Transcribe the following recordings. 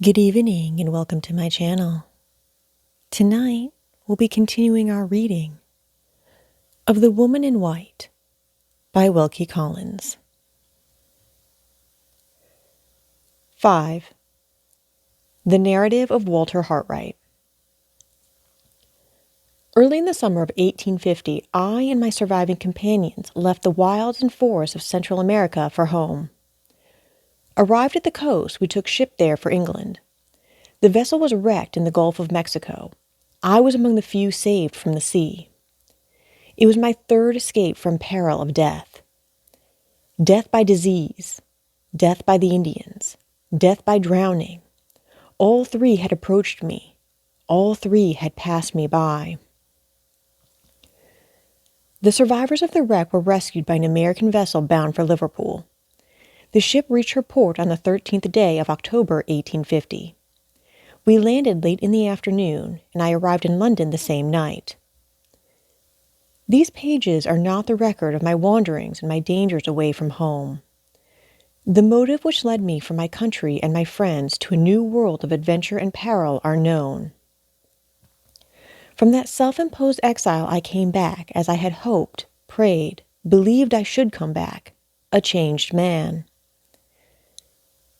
Good evening and welcome to my channel. Tonight, we'll be continuing our reading of The Woman in White by Wilkie Collins. 5. The Narrative of Walter Hartwright. Early in the summer of 1850, I and my surviving companions left the wilds and forests of Central America for home. Arrived at the coast, we took ship there for England. The vessel was wrecked in the Gulf of Mexico. I was among the few saved from the sea. It was my third escape from peril of death. Death by disease, death by the Indians, death by drowning. All three had approached me. All three had passed me by. The survivors of the wreck were rescued by an American vessel bound for Liverpool. The ship reached her port on the 13th day of October, 1850. We landed late in the afternoon, and I arrived in London the same night. These pages are not the record of my wanderings and my dangers away from home. The motive which led me from my country and my friends to a new world of adventure and peril are known. From that self-imposed exile I came back, as I had hoped, prayed, believed I should come back, a changed man.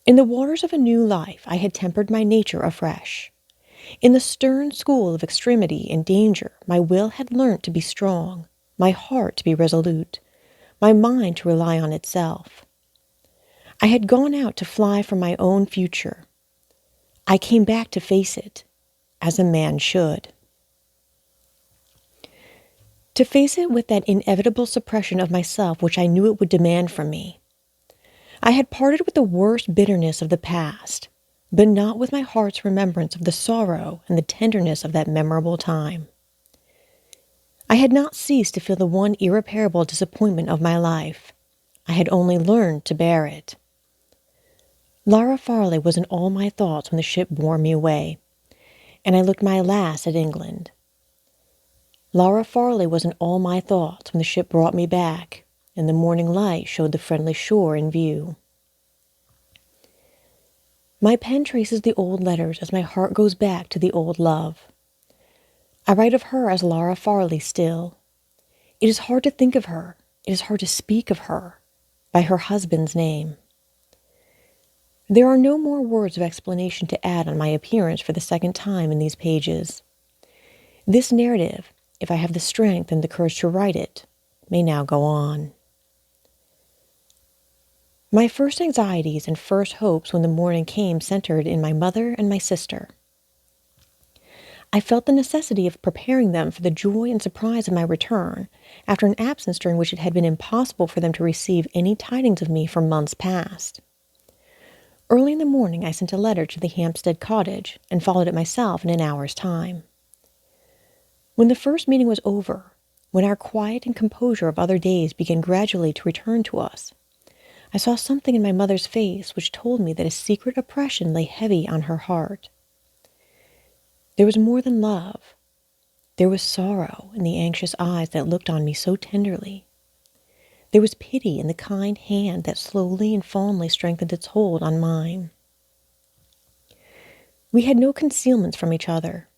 In the waters of a new life I had tempered my nature afresh. In the stern school of extremity and danger my will had learnt to be strong, my heart to be resolute, my mind to rely on itself. I had gone out to fly from my own future. I came back to face it, as a man should. To face it with that inevitable suppression of myself which I knew it would demand from me. I had parted with the worst bitterness of the past, but not with my heart's remembrance of the sorrow and the tenderness of that memorable time. I had not ceased to feel the one irreparable disappointment of my life. I had only learned to bear it. Lara Farley was in all my thoughts when the ship bore me away, and I looked my last at England. Lara Farley was in all my thoughts when the ship brought me back, and the morning light showed the friendly shore in view. My pen traces the old letters as my heart goes back to the old love. I write of her as Lara Farley still. It is hard to think of her, it is hard to speak of her, by her husband's name. There are no more words of explanation to add on my appearance for the second time in these pages. This narrative, if I have the strength and the courage to write it, may now go on. My first anxieties and first hopes when the morning came centered in my mother and my sister. I felt the necessity of preparing them for the joy and surprise of my return, after an absence during which it had been impossible for them to receive any tidings of me for months past. Early in the morning I sent a letter to the Hampstead cottage, and followed it myself in an hour's time. When the first meeting was over, when our quiet and composure of other days began gradually to return to us, I saw something in my mother's face which told me that a secret oppression lay heavy on her heart. There was more than love. There was sorrow in the anxious eyes that looked on me so tenderly. There was pity in the kind hand that slowly and fondly strengthened its hold on mine. We had no concealments from each other.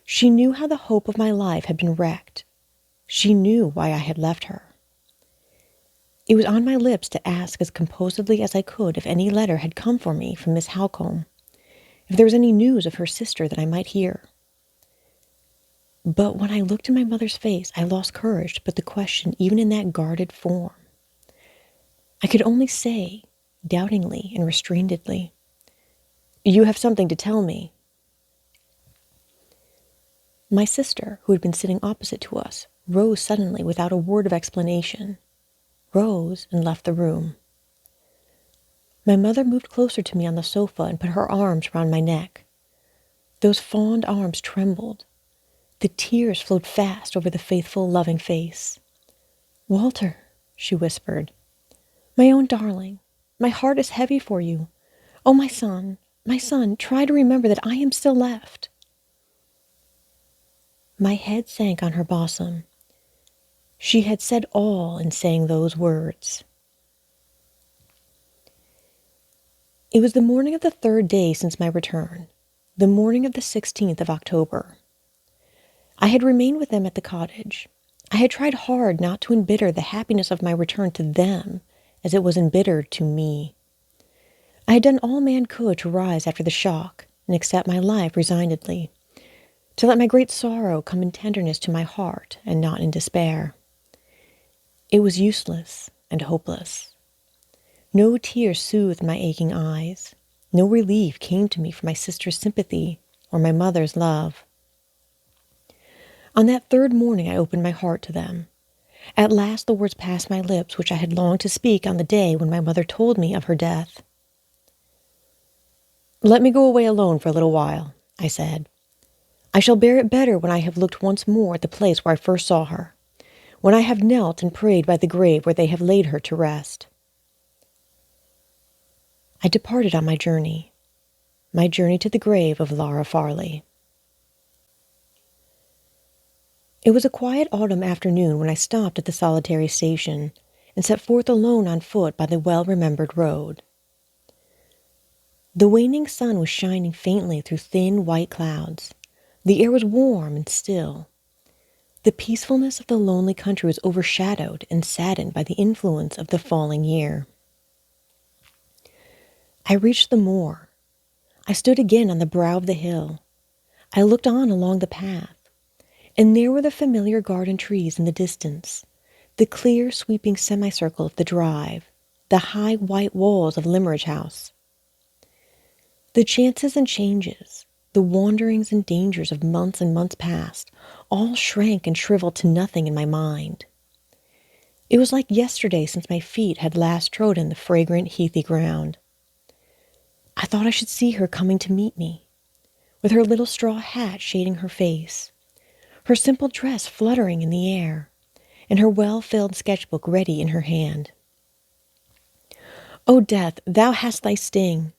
She knew how the hope of my life had been wrecked. She knew why I had left her. It was on my lips to ask as composedly as I could if any letter had come for me from Miss Halcombe, if there was any news of her sister that I might hear. But when I looked in my mother's face, I lost courage to put the question even in that guarded form. I could only say, doubtingly and restrainedly, "You have something to tell me." My sister, who had been sitting opposite to us, rose suddenly without a word of explanation, rose and left the room. My mother moved closer to me on the sofa and put her arms round my neck. Those fond arms trembled. The tears flowed fast over the faithful, loving face. "Walter," she whispered, "my own darling, my heart is heavy for you. Oh, my son, try to remember that I am still left." My head sank on her bosom. She had said all in saying those words. It was the morning of the third day since my return, the morning of the 16th of October. I had remained with them at the cottage. I had tried hard not to embitter the happiness of my return to them as it was embittered to me. I had done all man could to rise after the shock and accept my life resignedly, to let my great sorrow come in tenderness to my heart and not in despair. It was useless and hopeless. No tears soothed my aching eyes. No relief came to me from my sister's sympathy or my mother's love. On that third morning I opened my heart to them. At last the words passed my lips which I had longed to speak on the day when my mother told me of her death. "Let me go away alone for a little while," I said. "I shall bear it better when I have looked once more at the place where I first saw her, when I have knelt and prayed by the grave where they have laid her to rest." I departed on my journey to the grave of Laura Farley. It was a quiet autumn afternoon when I stopped at the solitary station and set forth alone on foot by the well-remembered road. The waning sun was shining faintly through thin white clouds. The air was warm and still. The peacefulness of the lonely country was overshadowed and saddened by the influence of the falling year. I reached the moor. I stood again on the brow of the hill. I looked on along the path, and there were the familiar garden trees in the distance, the clear sweeping semicircle of the drive, the high white walls of Limmeridge House. The chances and changes, the wanderings and dangers of months and months past, all shrank and shriveled to nothing in my mind. It was like yesterday since my feet had last trodden the fragrant heathy ground. I thought I should see her coming to meet me, with her little straw hat shading her face, her simple dress fluttering in the air, and her well-filled sketchbook ready in her hand. O death, thou hast thy sting.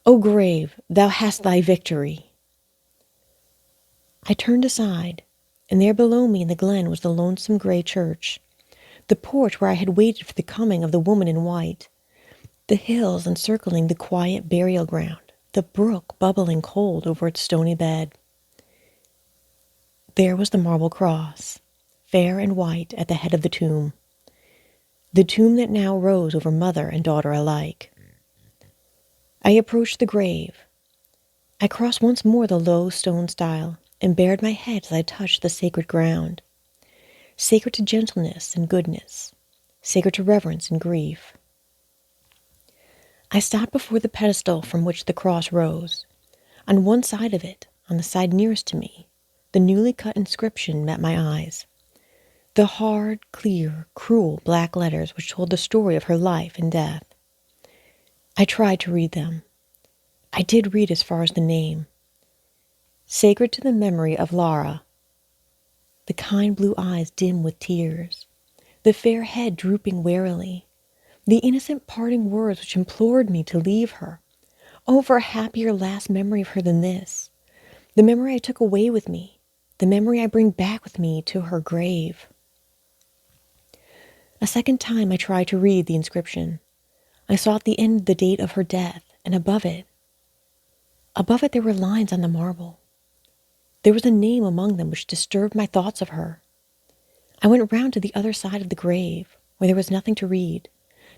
O grave, thou hast thy victory. I turned aside, and there below me in the glen was the lonesome gray church, the porch where I had waited for the coming of the woman in white, the hills encircling the quiet burial ground, the brook bubbling cold over its stony bed. There was the marble cross, fair and white at the head of the tomb that now rose over mother and daughter alike. I approached the grave. I crossed once more the low stone stile and bared my head as I touched the sacred ground, sacred to gentleness and goodness, sacred to reverence and grief. I stopped before the pedestal from which the cross rose. On one side of it, on the side nearest to me, the newly cut inscription met my eyes. The hard, clear, cruel black letters which told the story of her life and death. I tried to read them. I did read as far as the name. Sacred to the memory of Lara. The kind blue eyes dim with tears, the fair head drooping wearily, the innocent parting words which implored me to leave her. Oh, for a happier last memory of her than this, the memory I took away with me, the memory I bring back with me to her grave. A second time I tried to read the inscription. I saw at the end the date of her death, and above it there were lines on the marble. There was a name among them which disturbed my thoughts of her. I went round to the other side of the grave, where there was nothing to read,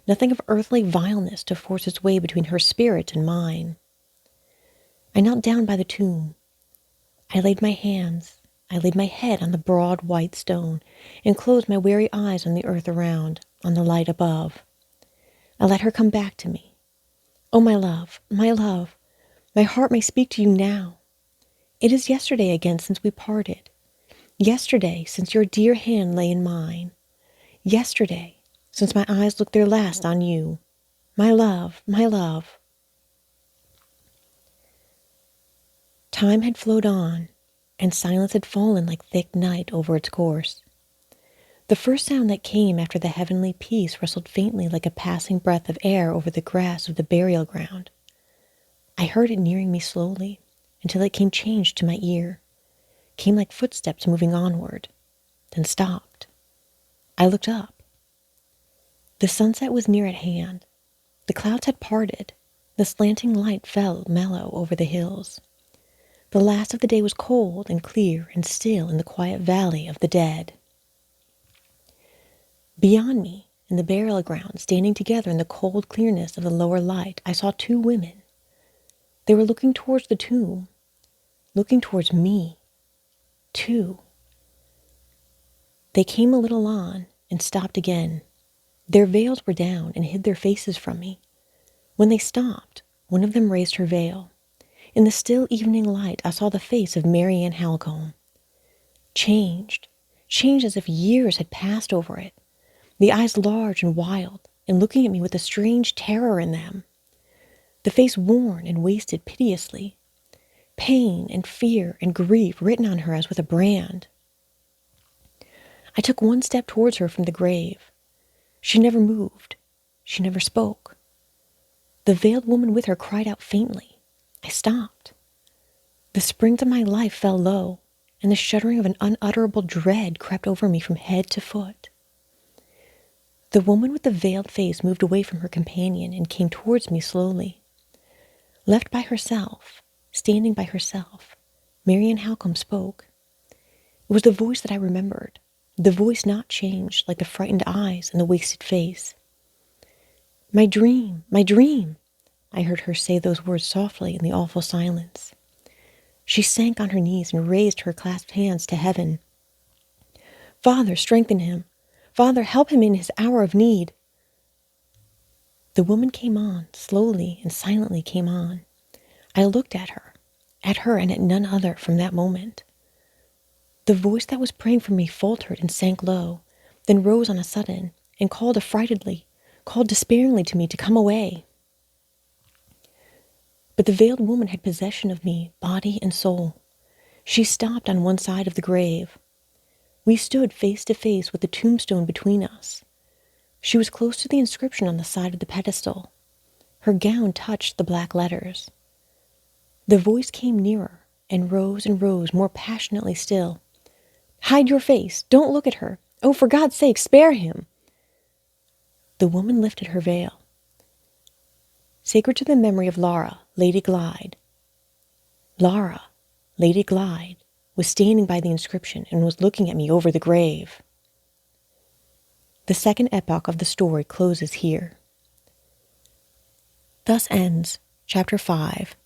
nothing of earthly vileness to force its way between her spirit and mine. I knelt down by the tomb. I laid my head on the broad white stone, and closed my weary eyes on the earth around, on the light above. I let her come back to me. Oh, my love, my heart may speak to you now. It is yesterday again since we parted. Yesterday since your dear hand lay in mine. Yesterday since my eyes looked their last on you. My love, my love. Time had flowed on, and silence had fallen like thick night over its course. The first sound that came after the heavenly peace rustled faintly like a passing breath of air over the grass of the burial ground. I heard it nearing me slowly, until it came changed to my ear, came like footsteps moving onward, then stopped. I looked up. The sunset was near at hand. The clouds had parted. The slanting light fell mellow over the hills. The last of the day was cold and clear and still in the quiet valley of the dead. Beyond me, in the burial ground, standing together in the cold clearness of the lower light, I saw two women. They were looking towards the tomb, looking towards me, too. They came a little on and stopped again. Their veils were down and hid their faces from me. When they stopped, one of them raised her veil. In the still evening light, I saw the face of Mary Ann Halcombe. Changed as if years had passed over it, the eyes large and wild, and looking at me with a strange terror in them. The face worn and wasted piteously, pain and fear and grief written on her as with a brand. I took one step towards her from the grave. She never moved. She never spoke. The veiled woman with her cried out faintly. I stopped. The springs of my life fell low, and the shuddering of an unutterable dread crept over me from head to foot. The woman with the veiled face moved away from her companion and came towards me slowly. Left by herself, standing by herself, Mary Ann Halcombe spoke. It was the voice that I remembered, the voice not changed like the frightened eyes and the wasted face. My dream, I heard her say those words softly in the awful silence. She sank on her knees and raised her clasped hands to heaven. Father, strengthen him. Father, help him in his hour of need. The woman came on, slowly and silently came on. I looked at her and at none other from that moment. The voice that was praying for me faltered and sank low, then rose on a sudden and called affrightedly, called despairingly to me to come away. But the veiled woman had possession of me, body and soul. She stopped on one side of the grave. We stood face to face with the tombstone between us. She was close to the inscription on the side of the pedestal. Her gown touched the black letters. The voice came nearer and rose more passionately still. Hide your face. Don't look at her. Oh, for God's sake, spare him. The woman lifted her veil. Sacred to the memory of Laura, Lady Glyde. Laura, Lady Glyde, was standing by the inscription and was looking at me over the grave. The second epoch of the story closes here. Thus ends Chapter 5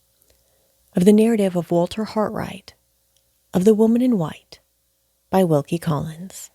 of the narrative of Walter Hartright, of The Woman in White, by Wilkie Collins.